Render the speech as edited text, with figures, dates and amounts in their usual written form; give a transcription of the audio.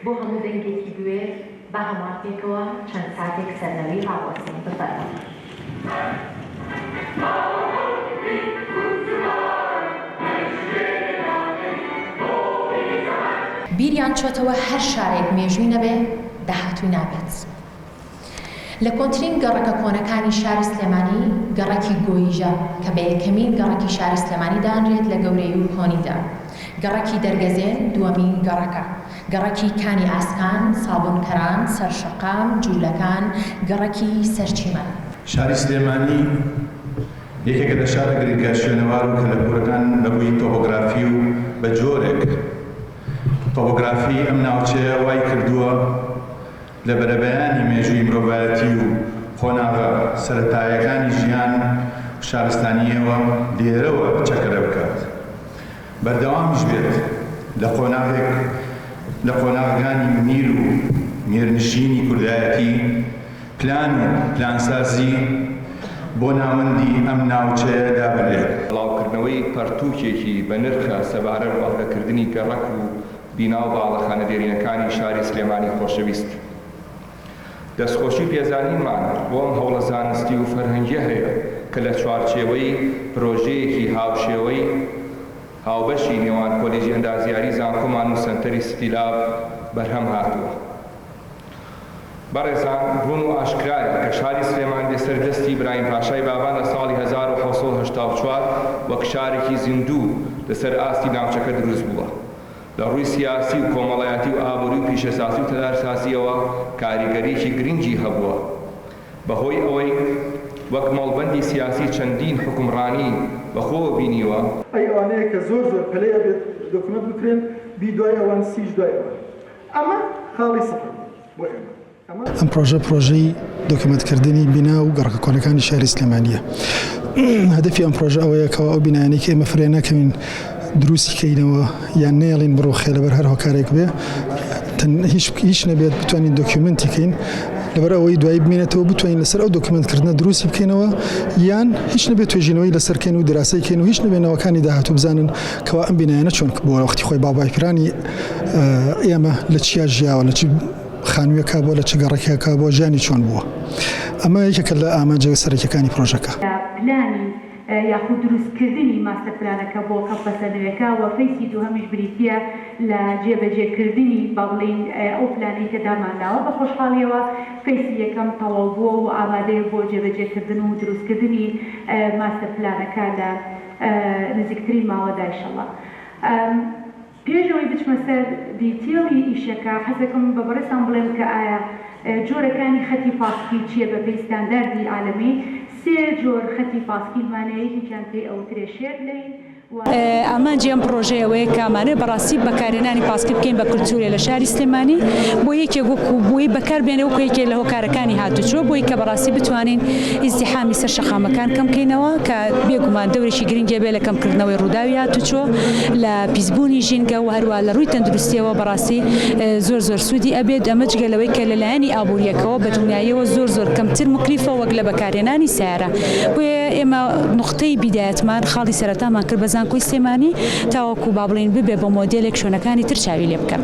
بۆ هەموو دەنگێکی دوێ با هەمووان پێکەوە چەند ساتێک سەرنەوەی ڕاوەستن بفەرمە. بیریان چۆتەوە هەر شارێک مێژووی نەبێ داهاتووی نابێت. لە کۆنترین گەڕەکە کۆنەکانی شاری سلێمانی گەڕەکی گۆیژە کە بە یەکەمین گەڕەکی شاری سلێمانی دانرێت لە گەورەی و کۆنیدا. گەڕەکی دەرگەزێن دووەمین گەڕەکە. گەڕەکی کانی ئاسکان، سابونکەران، سەرشەقام، جوولەکان، گەڕەکی سەرچیمەن. شاری سلێمانی یەکێکە لە شارە گرنگە شوێنەوار و کەلەپورەکان بەبووی تۆپۆگرافی و بە جۆرێک تۆپۆگرافی ئەم ناوچەیە وای کردووە لە بەرەبەیانی مێژووی مرۆڤایەتی و خۆناغە سەرەتاییەکانی ژیان و شارستانیەوە لێرەوە چەکەرە بکات. بەردەوامیش بێت لە قۆناغەکانی میر و مێرنشینی کوردایەتی پلان و پلانسازی بۆ ناوەندی ئەم ناوچەیە دابڕێت. بڵاوکردنەوەی پەرتووکێکی بە نرخە سەبارە بەڵگەکردنی گەڕەک و بینا و باڵەخانە دێرینەکانی شاری سلێمانی خۆشەویست. دەستخۆشی پێزانینمان بۆ ئەم هەوڵە زانستی و فەرهەنگیە هەیە کە لە چوارچێوەی پرۆژەیەکی هاوشێوەی هاوبەشی نێوان کۆلیژی ئەندازیاری زانکۆمان و سەنتەری ستیلاب بەرهەم هاتووە. بەڕێزان ڕوون و ئاشکرایە کە شاری سلێمان لەسەردەستی ئیبراهیم پاشای بابان لە ساڵی 1984 وەک شارێکی زیندوو لەسەر ئاستی ناوچەکە دروست بووە. لە ڕووی سیاسی و کۆمەڵایەتی و ئابووری و پیشەسازی و تەدارسازیەوە کاریگەریەکی گرنگی هەبووە. بەهۆی ئەوەی وەک مەڵبەندی سیاسی چەندین حکومڕانی بەخۆ بینیوە ئەی ئەوانەیە کە زۆر پلەیە بێت دۆکومنت بکرێن بی دوای ئەوان سیش دوای ئەوە ئەمە خاڵی سەفەر بۆ ئێمە. ئەم پرۆژەی دۆکمنتکردنی بینا و گەڕەکە کۆنەکانی شاری سلێمانیە. هەدەفی ئەم پرۆژە ئەوەیە کەەوە ئەو بینایانەی کە ئێمە فرێ ناکەوین دروستی کەینەوە یان نێڵین بڕۆ خێ لەبەر هەر هۆکارێک بێ هیچ نەبێت بتوانین دۆکیومنتی کەین لەبەر ئەوەی دوایی بمێنێتەوە بتوانین لەسەر ئەو دۆکمنتکردنە دروستی بکەینەوە یان هیچ نەبێت توێژینەوەی لەسەرکەین و دراسی کەین و هیچ نەبێنەوەکانی داهاتوو بزانن کەوا ئەم بینایانە چۆن بۆ وەختی خۆی بابای پیرانی ئێمە لە چیا ژیاوە لە چ خانوویەکە بۆ لە چ گەڕێکێکە بۆ ژیانی چۆن بووە. ئەمە یەکێکە لە ئامانجە سەرەکیەکانی پرۆژەکە. یاخود دروستکردنی ماستەر پلانەکە بۆ کەمپەسەنەوەیەکە و فەیسی دووهەمیش بریتیە لە جێبەجێکردنی با بڵین ئەو پلانەی کە داماناوە بە خۆشحاڵیەوە فەیسی یەکەم تەواو بووە و ئامادەیە بۆ جێبەجێکردن و دروستکردنی ماستەر پلانەکە لە نزیکترین ماوەدا ئینشەڵڵا. پێشەوەی بچمە سەر دیتێڵی ئیشەکە حەزەکەم بە بەڕێستان بڵێم کە ئایا جۆرەکانی خەتی پاسکی چییە بە پێی ستانداردی عالەمی. سێ جۆر خەتی پاسکیلمانەیەکیان پێی ئەوترێ شێر لەین. ئامانجیان پرۆژەیەوەیە کامانێ بەڕاستی بەکارهێنانی پاسکی بکەین بە کولتورێ لە شاری سلێمانی بۆ یەکێک وەکو بووی بەکاربێنێ وەکو یەکێک لە هۆکارەکانی هاتوچۆ بۆی کە بەڕاستی بتوانین ئیزدیحامی سەر شەقامەکان کەم بکەینەوە کە بێگومان دەورێکی گرنگێ بێ لە کەمکردنەوەی ڕووداوی هاتوچۆ لە پیسبوونی ژینگە و هەروە لە ڕووی تەندروستیەوە بەڕاستی زۆر سوودی ئەبێت ئەمە جگەلەوەی کە لەلایەنی ئابوووریەکەەوە بە دنیایەوە زۆر کەمتر مکلیفە وەک لە بەکارهێنانی سیارە بۆیە ئێمە نقطەی بیدایەتمان خاڵی سەرەتامان کرد بە زانکۆی سلێمانی تاوەکو با بڵین ببێ بە مۆدێلێک شوێنەکانی تر چاوی لێ بکەن.